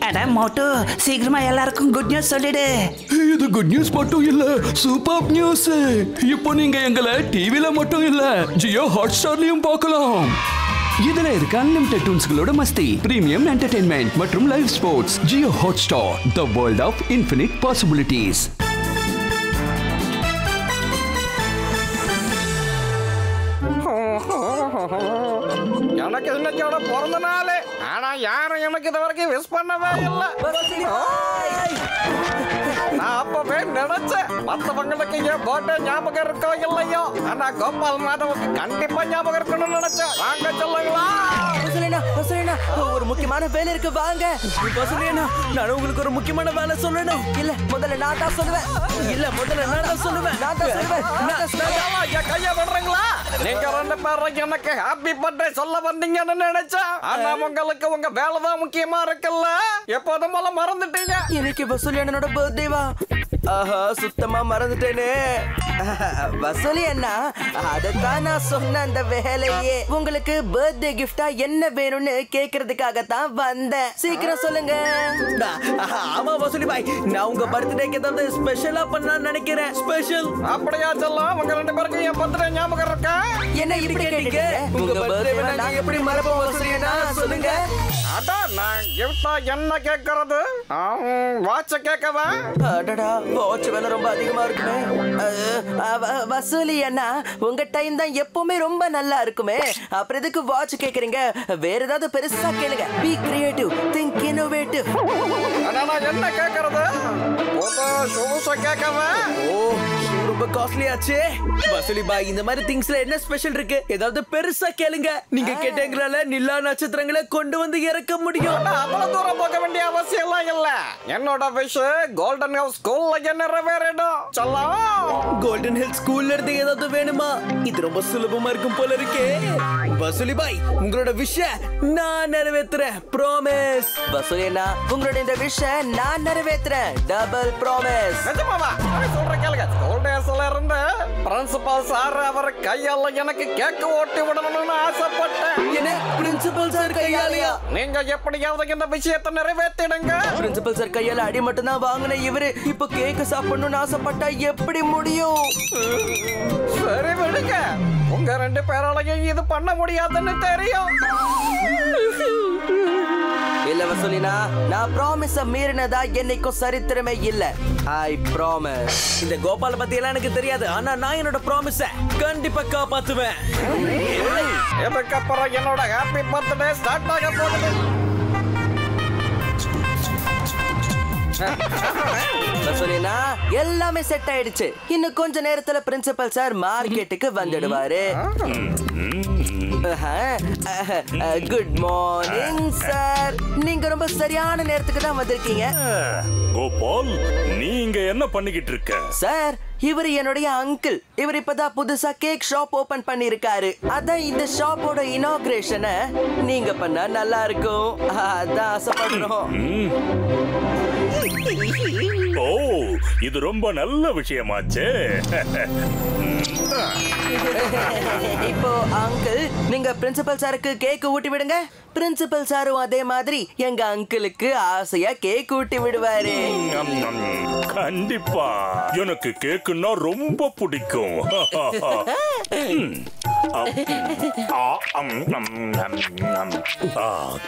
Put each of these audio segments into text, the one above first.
அட மோட்டு, சீக்கிரமா எல்லாருக்கும் குட் நியூஸ் சொல்லிடு. இது குட் நியூஸ் மட்டும் இல்ல, சூப்பர் நியூஸ். இப்போ நீங்க எங்களை டிவில மட்டும் இல்ல, ஜியோ ஹாட்ஸ்டார்லயும் பார்க்கலாம். இதுல இருக்க அன்லிமிட்டெட் டூன்ஸ்களோட மஸ்தி, பிரீமியம் என்டர்டெயின்மெண்ட் மற்றும் live sports. Jio Hotstar, the world of infinite possibilities. எனக்கு இன்னைக்கோட பிறந்த நாள். ஆனா யாரும் எனக்கு இது வரைக்கும் விஷ் பண்ணவே இல்லை. நான் அப்பவே நினைச்சேன் மத்தவங்களுக்கு என் பர்த்டே ஞாபகம் இருக்கோ இல்லையோ, ஆனா கோபால் மாதவுக்கு கண்டிப்பா ஞாபகம் இருக்கணும்னு நினைச்சேன். வாங்க சொல்லுங்களா? ஒரு முக்கியமான வேலை இருக்கு, வாங்க. நான் உங்களுக்கு ஒரு முக்கியமான வேலை சொல்லணும். இல்ல முதல்ல நான் தான் சொல்லுவேன். என் கைய விடுறீங்களா? நீங்க 2 பேரும் எனக்கு ஹாப்பி பர்த்டே சொல்ல வந்தீங்கன்னு நினைச்சேன். ஆனா உங்களுக்கு உங்க வேலை தான் முக்கியமா இருக்குல்ல, எப்போதும் போல மறந்துட்டீங்க. இன்னைக்கு வசூலி அண்ணனோட பர்த்டேவா? ஆஹா, சுத்தமா மறந்துட்டேனே. வசூலி அண்ணா, அதைத்தான் நான் சொன்ன அந்த வேலையே. உங்களுக்கு பர்த்டே கிஃப்டா என்ன வேணும்னு கேக்குறதுக்காக தான் வந்தேன். சீக்கிரம் சொல்லுங்க. ஆமா வசூலி பாய், நான் உங்க பர்த்டேக்கு ஏதாவது ஸ்பெஷலா பண்ணலாம்னு நினைக்கிறேன். ஸ்பெஷல் அப்படியா? சொல்லலாம். உங்க 2 பேருக்கு என் பர்த்டே ஞாபகம் இருக்கா? என்ன இப்படி கேட்டீங்க? உங்க பர்த்டே நான் எப்படி மறப்போம் வசூலி அண்ணா, சொல்லுங்க. அதான் நான் கிஃப்டா என்ன கேக்குறது? வாட்ச கேட்கவா? அடடா, வாட்ச் விலை ரொம்ப அதிகமா இருக்குமே. வசூலி அண்ணா, உங்க டைம் தான் எப்பவுமே ரொம்ப நல்லா இருக்குமே, அப்புறம் எதுக்கு வாட்ச் கேக்குறீங்க? வேற ஏதாவது பெருசா கேளுங்க. B creative, think innovative. நான் என்ன கேக்குறது? ஷூஸ் கேட்கவா? ஓ, ரொம்ப காஸ்ட்லி ஆச்சே. வசூலி பாய், இந்த மாதிரி திங்ஸ்ல என்ன ஸ்பெஷல் இருக்கு? ஏதாவது பெருசா கேளுங்க. நீங்க கேட்டங்களால நிலா நட்சத்திரங்களை கொண்டு வந்து இறக்க முடியும். அவ்வளவு தூரம் போக வேண்டிய அவசியம் எல்லாம் இல்ல. என்னோட விஷ் கோல்டன் ஹவுஸ் ஸ்கூல்ல நிறைவேறிடும். சொல்லலாம். கோல்டன் ஹில் ஸ்கூல்ல இருந்து ஏதாவது வேணுமா? இது ரொம்ப சுலபமா இருக்கும் போல இருக்கே. வசூலி பாய், உங்களோட விஷ நான் நிறைவேத்துறேன். ப்ராமிஸ். வசூலி அண்ணா, உங்களோட இந்த விஷ நான் நிறைவேத்துறேன். Double promise. நிஜமாவா? சொல்றேன் கேளுங்க. ஸ்கூல் டேஸ்ல இருந்து பிரின்சிபல் சார் அவர் கையால எனக்கு கேக் ஓட்டி விடணும்னு ஆசைப்பட்டேன். என்ன, பிரின்சிபல் சார் கையாலயா? நீங்க எப்படியாவது இந்த விஷயத்தை நிறைவேற்றிடுங்க. பிரின்சிபல் சார் கையால அடி மட்டும் தான் வாங்கின இவரு இப்ப கேக் சாப்பிடணும்னு ஆசைப்பட்டா எப்படி முடியும்? சரி விடுங்க, உங்க 2 பேராலையும் இது பண்ண முடியாதுன்னு தெரியும். இல்ல வசூலினா, நான் ப்ராமிஸ மீறினதா என்னைக்கும் சரித்திரமே இல்ல. I promise. இந்த கோபால பத்தி எல்லாம் எனக்கு தெரியாது, ஆனா நான் என்னோட ப்ராமிஸ கண்டிப்பா காப்பாத்துவேன். இதுக்கப்புறம் என்னோட ஹாப்பி பர்த்டே ஸ்டார்ட் ஆக போகுது. வசூலினா, எல்லாமே செட் ஆயிடுச்சு. இன்னும் கொஞ்ச நேரத்துல பிரின்சிபல் சார் மார்க்கெட்டுக்கு வந்துடுவாரு. Good morning sir. நீங்க ரொம்ப சரியான நேரத்துக்கு தான் வந்திருக்கீங்க. கோபால், நீங்க என்ன பண்ணிக்கிட்டு இருக்க? சார், இவர் என்னுடைய அங்கிள். இவர் இப்பதான் புதுசா கேக் ஷாப் ஓபன் பண்ணிருக்காரு. அதான் இந்த ஷாப்போட இனாகிரேஷனை நீங்க பண்ணா நல்லா இருக்கும், அதான் ஆசைப்படுறோம். ஓ, இது ரொம்ப நல்ல விஷயமாச்சே. இப்போ அங்கிள், நீங்க பிரின்சிபல் சாருக்கு கேக் ஊட்டி விடுங்க. பிரின்சிபல் சாரும் அதே மாதிரி எங்க அங்கிளுக்கு ஆசையா கேக் ஊட்டி விடுவாரு. கண்டிப்பா, எனக்கு கேக்குன்னா ரொம்ப பிடிக்கும்.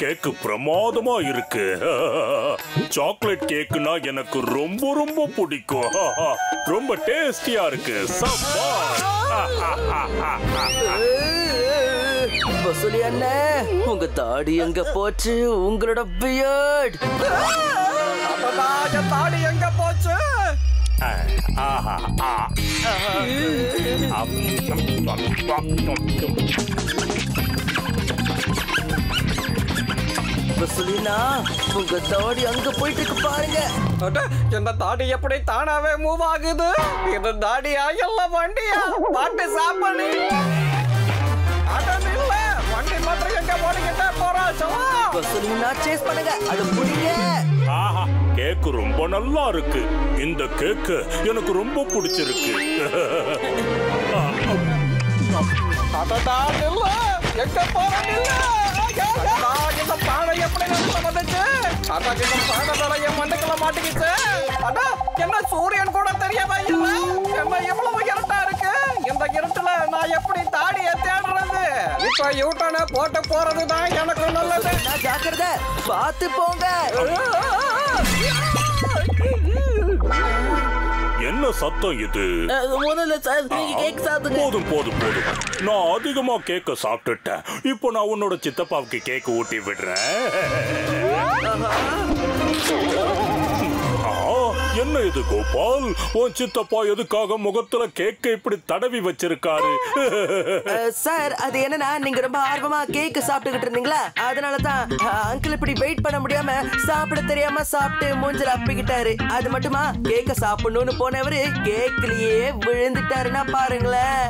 கேக்கு பிரமாதமா இருக்கு. சாக்லேட் கேக்குனா எனக்கு ரொம்ப ரொம்ப பிடிக்கும். ரொம்ப டேஸ்டியா இருக்கு. வசூலி அண்ணன், உங்க தாடி எங்க போச்சு? உங்களோட பியர்ட் தாடி எங்க போச்சு? வசூலினா, உங்க தாடி அங்க போயிட்டு இருக்கு பாருங்க. இந்த தாடி எப்படி தானாவே மூவ் ஆகுது? இது தாடியா இல்ல வண்டியா? பாட்டு சாப்பணி. இல்ல, வண்டி மாத்திரம் எங்க போடிக்கிட்டே போறா? வசூலினா, சேஸ் பண்ணுங்க, அது புடிங்க. ஆஹா, கேக்கு ரொம்ப நல்லா இருக்கு. இந்த கேக்கு எனக்கு ரொம்ப பிடிச்சிருக்கு. எங்க போறேன்? இந்த பானை எப்படி வந்துச்சு? அதான் இந்த பாடத்தால என் மண்டைக்குள்ள மாட்டிக்கிச்சு. அடா என்ன சூரியன் கூட தெரியாதா இல்ல? என்ன எவ்வளவு இருட்டா இருக்கு? இந்த இருட்டுல நான் எப்படி தாடியை தேடுறது? இப்ப யூட்டனை போட்டு போறதுதான் எனக்கு நல்லது. ஜாக்கிரதை, பார்த்து போங்க. என்ன சத்தம் இது? முதல்ல கேக் சாப்பிடுங்க. போதும் போதும் போதும், நான் அதிகமா கேக்க சாப்பிட்டுட்டேன். இப்போ நான் உன்னோட சித்தப்பாவுக்கு கேக் ஊட்டி விடுறேன். என்ன இது கோபால், உன் சித்தப்பா எதுக்காக முகத்துல கேக்க இப்படி தடவி வச்சிருக்காரு? சார், அது என்னன்னா நீங்க ரொம்ப ஆர்வமா கேக் சாப்பிட்டுக்கிட்டு இருந்தீங்களா, அதனாலதான் அங்கிள் இப்படி வெயிட் பண்ண முடியாம சாப்பிட தெரியாம சாப்பிட்டு மூஞ்சில அப்பிக்கிட்டாரு. அது மட்டுமா, கேக்க சாப்பிடணும்னு போனவரு கேக்லயே விழுந்துட்டாருன்னா பாருங்களேன்.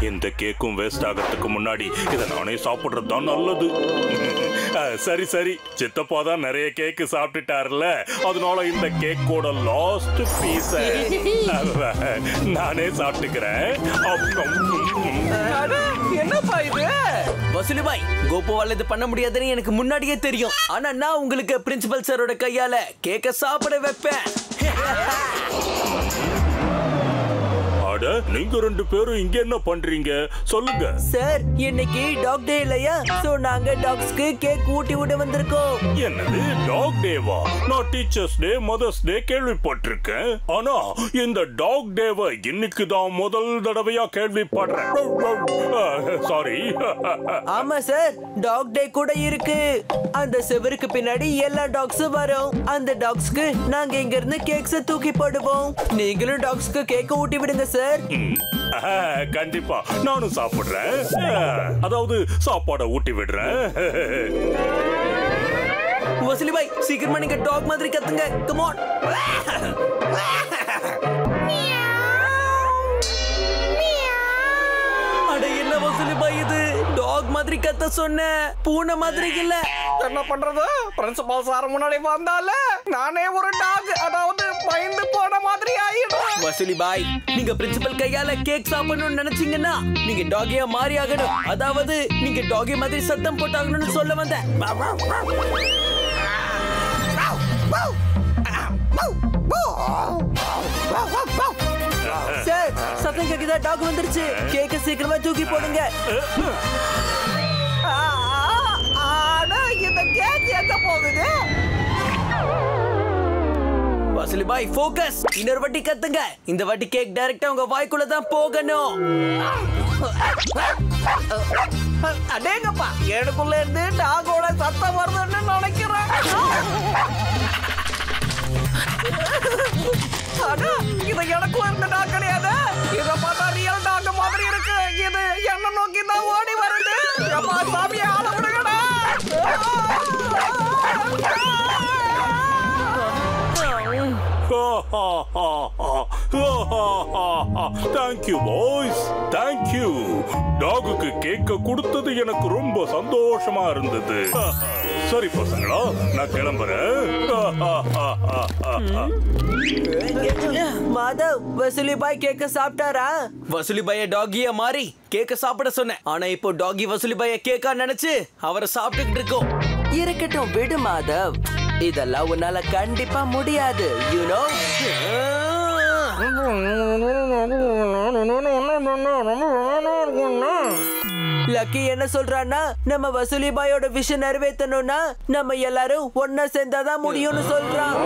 இந்த கேக்கும் வேஸ்ட் ஆகிறதுக்கு முன்னாடி இதை நானே சாப்பிடுறது தான் நல்லது. சரி சரி, சித்தப்பா தான் நிறைய கேக்கு சாப்பிட்டுட்டாருல, அதனால இந்த கேக்கோட லாஸ்ட் பீஸ நானே சாப்பிட்டுக்கிறேன். என்னப்பா இது? வசூலி பாய், கோபாவால இது பண்ண முடியாதுன்னு எனக்கு முன்னாடியே தெரியும். ஆனா நான் உங்களுக்கு பிரின்சிபல் சாரோட கையால கேக்க சாப்பிட வைப்பேன். நீங்க ரெண்டு பேரும் இங்க என்ன பண்றீங்க சொல்லுங்க. சார், இன்னைக்கு டாக் டே இல்லையா, சோ நாங்க டாக்ஸ்க்கு கேக் ஊட்டி விட வந்திருக்கோம். என்னது டாக் டேவா? நான் டீச்சர்ஸ் டே, மதர்ஸ் டே கேள்விப்பட்டிருக்கேன். ஆனா இந்த டாக் டேவை இன்னைக்கு தான் முதல் தடவையா கேள்விப்படுறேன். சாரி. ஆமா சார், டாக் டே கூட இருக்கு. அந்த செவருக்கு பின்னாடி எல்லா டாக்ஸும் வரும். அந்த டாக்ஸ்க்கு நாங்க இங்க இருந்து கேக்ஸ் தூக்கி போடுவோம். நீங்களும் டாக்ஸ்க்கு கேக் ஊட்டி விடுங்க சார். கண்டிப்பா நானும் சாப்பிடுறேன். அதாவது சாப்பாட ஊட்டி விடுறேன். வசூலி பாய், சீக்கிரமா நீங்க டாக் மாதிரி கத்துங்க. Come on. அட என்ன வசூலி பாய், இது டாக் மாதிரி கத்த சொன்ன, பூனை மாதிரி இல்ல. என்ன பண்றது? பிரின்சிபால் சார் முன்னாடி வந்தால நானே ஒரு டாக், அதாவது பயந்து போன மாதிரி ஆயிடும். வசூலி பாய், நீங்க பிரின்சிபல் கையால கேக் சாப்பிடணும்னு நினைச்சீங்கன்னா நீங்க டாகியா மாறி ஆகணும். அதாவது நீங்க டாகி மாதிரி சத்தம் போட்டாகணும்னு சொல்ல வந்தேன். சார், சத்தம் கேக்குதா? டாக் வந்துருச்சு. கேக்க சீக்கிரமா தூக்கி போடுங்க. இந்த கேக் எங்க போகுது? வசூலி பாய், ஃபோக்கஸ். இன்னொரு வாட்டி கத்துங்க. இந்த வாட்டி கேக் டைரக்டா உங்க வாய்க்குள்ள தான் போகணும். அடேங்கப்பா, எனக்குள்ள இருந்து டாகோட சத்தம் வருதுன்னு நினைக்கிறேன். இது எனக்குள்ள இருந்த டாக் கிடையாது. இத பார்த்தா ரியல் டாக் மாதிரி இருக்கு. இது என்ன நோக்கி தான் ஓடி வருது. அப்பா சாமி, ஆள விடுங்கடா. Thank you boys, thank you. டாகுக்கு கேக்க கொடுத்தது எனக்கு ரொம்ப சந்தோஷமா இருந்தது. சரி பசங்களா, நான் கிளம்புறேன். மாதவ், வசூலி பாய் கேக்க சாப்பிட்டாரா? வசூலி பாய டாகியா மாறி கேக்க சாப்பிட சொன்னேன். ஆனா இப்போ டாகி வசூலி பாய கேக்கா நினைச்சு அவரை சாப்பிட்டுக்கிட்டு இருக்கோம். இருக்கட்டும், விடு மாதவ். இதெல்லாம் உன்னால கண்டிப்பா முடியாது. You know? லக்கி என்ன சொல்றான்னா, நம்ம வசூலி பாயோட விஷயம் நிறைவேற்றணும்னா நம்ம எல்லாரும் ஒன்னா சேர்ந்தாதான் முடியும்னு சொல்றான்.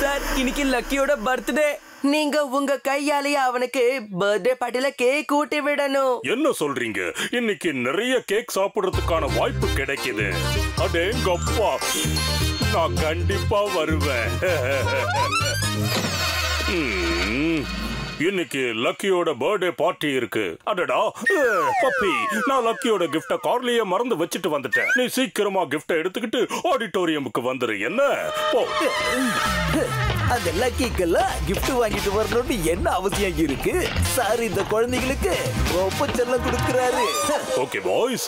சார், இன்னைக்கு லக்கியோட பர்த்டே. நீங்க உங்க கையாலேயே அவனுக்கு பர்த்டே பார்ட்டில கேக் ஊட்டி விடணும். என்ன சொல்றீங்க? இன்னைக்கு நிறைய கேக் சாப்பிடுறதுக்கான வாய்ப்பு கிடைக்குது. அடேங்கப்பா, நான் கண்டிப்பா வருவேன். இன்னைக்கு லக்கியோட பர்த்டே பார்ட்டி இருக்கு. அடடா பப்பி, நான் லக்கியோட கிஃப்ட கார்லயே மறந்து வச்சுட்டு வந்துட்டேன். நீ சீக்கிரமா கிஃப்ட எடுத்துக்கிட்டு ஆடிட்டோரியமுக்கு வந்துரு. என்ன போ. அந்த லக்கிக்கெல்லாம் கிஃப்ட் வாங்கிட்டு வரணும்னு என்ன அவசியம் இருக்கு? சார் இந்த குழந்தைகளுக்கு ரொம்ப செல்லம் கொடுக்கறாரு. ஓகே பாய்ஸ்,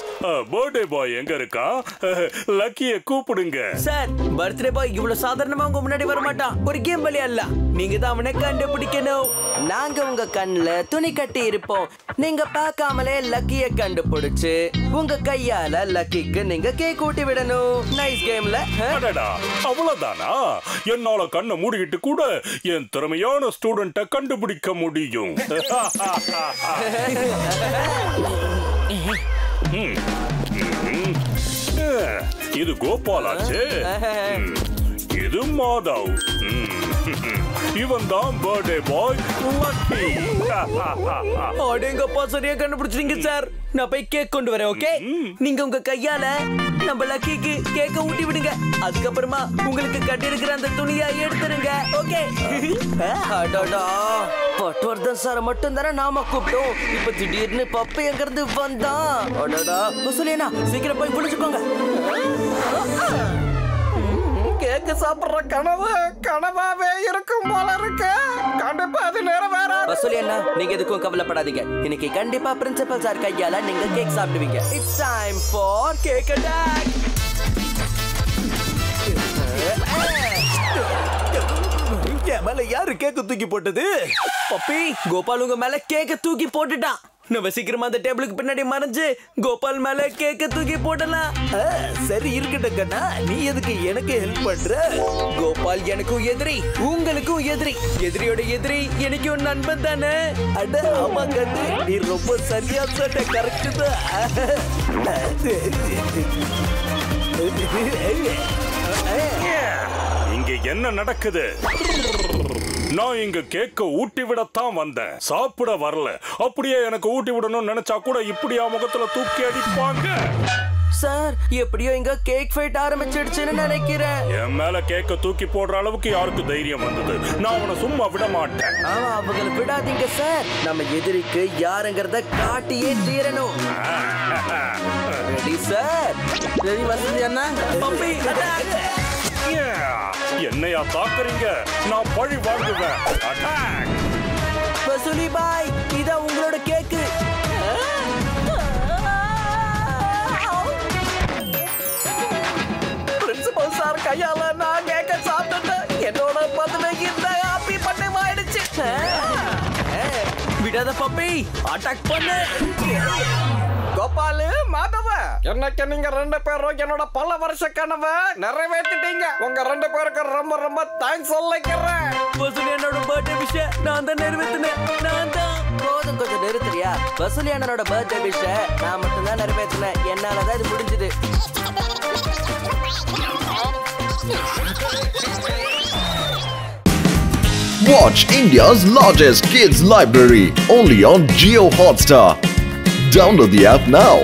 பர்த்டே பாய் எங்க இருக்கா? லக்கியை கூப்பிடுங்க. சார், பர்த்டே பாய் இவ்வளவு சாதாரணமா உங்க முன்னாடி வர மாட்டான். ஒரு கேம் விளையாடலாம். நீங்க தான் அவனை கண்டுபிடிக்கணும். நாங்க உங்க கண்ணுல துணி கட்டி இருப்போம். நீங்க பார்க்காமலே லக்கிய கண்டுபிடிச்சு உங்க கையால லக்கிக்கு நீங்க கேக் ஊட்டி விடணும். நைஸ் கேம்ல. அடடா, அவ்வளவுதானா? என்னால கண்ணை மூடிக்கிட்டு கூட என் திறமையான ஸ்டூடெண்ட்டை கண்டுபிடிக்க முடியும். இது கோபாலாச்சு. இது மாதவ். இவன் தான் பர்த்டே பாய் லக்கி. அடேங்கப்பா, சரியா கண்டுபிடிச்சிட்டீங்க சார். நான் போய் கேக் கொண்டு வரேன். ஓகே, நீங்க உங்க கையால நம்ம லக்கிக்கு கேக்க ஊட்டி விடுங்க. அதுக்கப்புறமா உங்களுக்கு கட்டி இருக்கிற அந்த துணியை எடுத்துருங்க. ஓகே. அடடா, பட்வர்தன் சார் மட்டும் தானே நாம கூப்பிட்டோம். இப்ப திடீர்னு பப்பு எங்க இருந்து வந்தான்? அடடா, சொல்லியா சீக்கிரம் போய் குளிச்சுக்கோங்க. கேக்கு சாப்பிடுற கனவு கனவாவே இருக்கும் போல இருக்கு. கண்டிப்பா அது நிறைவேறாது. வசூலி அண்ணா, நீங்க எதுக்கும் கவலைப்படாதீங்க. இன்னைக்கு கண்டிப்பா பிரின்சிபல் சார் கையால நீங்க கேக் சாப்பிடுவீங்க. It's time for cake attack. மேல யாரு கேக்க தூக்கி போட்டது? பப்பி, கோபால் உங்க மேல கேக்க தூக்கி போட்டுட்டான். நம்ம சீக்கிரமா அந்த டேபிளுக்கு பின்னாடி மறைஞ்சு கோபால் மேல கேக்க தூக்கி போடலாம். சரி இருக்கட்டும் கண்ணா, நீ எதுக்கு எனக்கு ஹெல்ப் பண்ற? கோபால் எனக்கும் எதிரி, உங்களுக்கும் எதிரி. எதிரியோட எதிரி எனக்கு ஒரு நண்பன் தானே. அட ஆமா கண்ணு, நீ ரொம்ப சரியா சொன்ன. கரெக்ட் தான். இங்க என்ன நடக்குது? நான் இங்க கேக்க ஊட்டி விடத்தான் வந்தேன், சாப்பிட வரல. அப்படியே எனக்கு ஊட்டி விடணும்னு நினைச்சா கூட இப்படியா முகத்துல தூக்கி அடிப்பாங்க? சார், எப்படியோ இங்க கேக் ஃபைட் ஆரம்பிச்சிடுச்சுன்னு நினைக்கிறேன். என் மேல கேக்க தூக்கி போடுற அளவுக்கு யாருக்கு தைரியம் வந்தது? நான் அவனை சும்மா விட மாட்டேன். ஆமா, அவங்களை விடாதீங்க சார். நம்ம எதிரிக்கு யாருங்கிறத காட்டியே தீரணும். Ready sir? ரெடி வசந்தி அண்ணா? Puppy attack. என்னையா தாக்குறீங்க? நான் பழி வாங்குவேன். அட்டாக். வசூலி பாய், இதான் உங்களோட கேக்கு. பிரின்சிபல் சார் கையால நான் கேக்க சாப்பிட்டுட்டேன். என்னோட பதில இந்த ஹாப்பி பர்த்டே ஆயிடுச்சு. விடாத பப்பி, அட்டாக் பண்ணு. கோபாலு, மாதவ, என்னைக்கு நீங்க ரெண்டு பேரும் என்னோட பல வருஷ கனவை நிறைவேற்றிட்டீங்க. உங்க ரெண்டு பேருக்கு ரொம்ப ரொம்ப தேங்க்ஸ் சொல்லிக்கிறேன். வசூலி அண்ணனோட பர்த்டே விஷயம் நான் தான் நிறைவேற்றினேன். நான் தான். போதும், கொஞ்சம் நிறுத்துறியா? வசூலி அண்ணனோட பர்த்டே விஷயம் நான் மட்டும் தான் நிறைவேற்றினேன். என்னாலதான் இது முடிஞ்சது. Watch India's largest kids library only on Jio Hotstar. Download the app now.